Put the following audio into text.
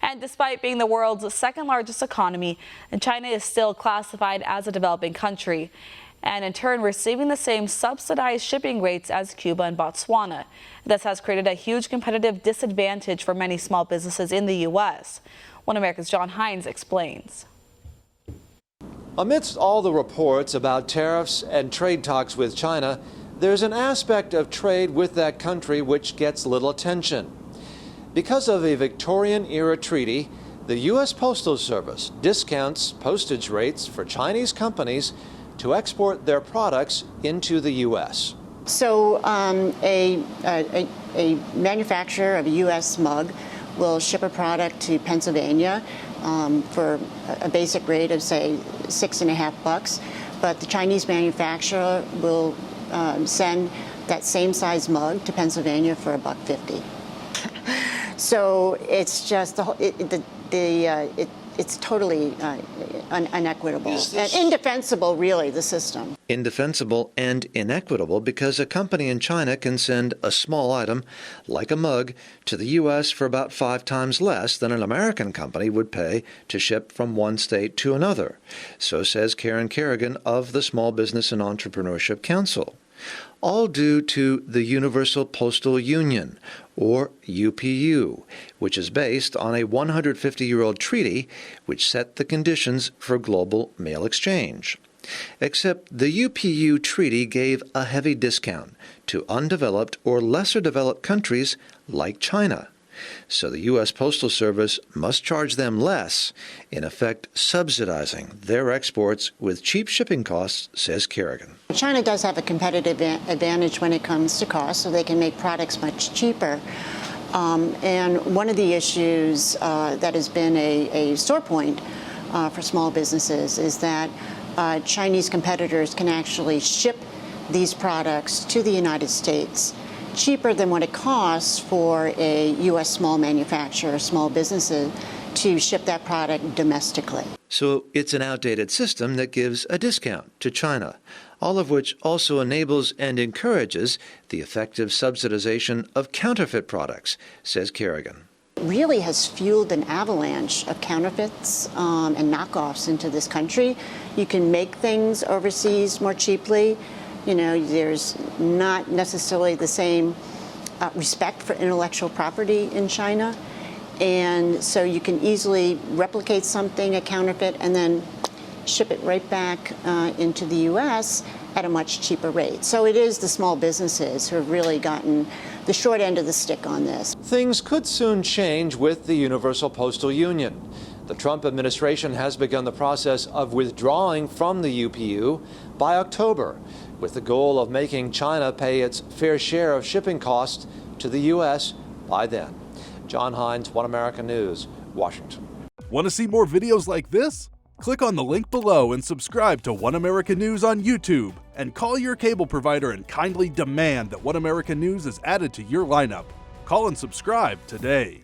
And despite being the world's second largest economy, China is still classified as a developing country, and in turn receiving the same subsidized shipping rates as Cuba and Botswana. This has created a huge competitive disadvantage for many small businesses in the U.S. One America's Hines explains. Amidst all the reports about tariffs and trade talks with China, there's an aspect of trade with that country which gets little attention. Because of a Victorian-era treaty, the U.S. Postal Service discounts postage rates for Chinese companies to export their products into the U.S. So a manufacturer of a U.S. mug will ship a product to Pennsylvania for a basic rate of, say, $6.50, but the Chinese manufacturer will send that same size mug to Pennsylvania for $1.50. So it's just it's totally inequitable and indefensible, really, the system. Indefensible and inequitable because a company in China can send a small item, like a mug, to the U.S. for about 5 times less than an American company would pay to ship from one state to another. So says Karen Kerrigan of the Small Business and Entrepreneurship Council. All due to the Universal Postal Union, or UPU, which is based on a 150-year-old treaty which set the conditions for global mail exchange. Except the UPU treaty gave a heavy discount to undeveloped or lesser developed countries like China. So the U.S. Postal Service must charge them less, in effect subsidizing their exports with cheap shipping costs, says Kerrigan. China does have a competitive advantage when it comes to cost, so they can make products much cheaper. And one of the issues that has been a sore point for small businesses is that Chinese competitors can actually ship these products to the United States cheaper than what it costs for a U.S. small manufacturer, small businesses, to ship that product domestically. So it's an outdated system that gives a discount to China, all of which also enables and encourages the effective subsidization of counterfeit products, says Kerrigan. It really has fueled an avalanche of counterfeits and knockoffs into this country. You can make things overseas more cheaply. You know, there's not necessarily the same respect for intellectual property in China. And so you can easily replicate something, a counterfeit, and then ship it right back into the U.S. at a much cheaper rate. So it is the small businesses who have really gotten the short end of the stick on this. Things could soon change with the Universal Postal Union. The Trump administration has begun the process of withdrawing from the UPU by October, with the goal of making China pay its fair share of shipping costs to the U.S. by then. John Hines, One America News, Washington. Want to see more videos like this? Click on the link below and subscribe to One America News on YouTube. And call your cable provider and kindly demand that One America News is added to your lineup. Call and subscribe today.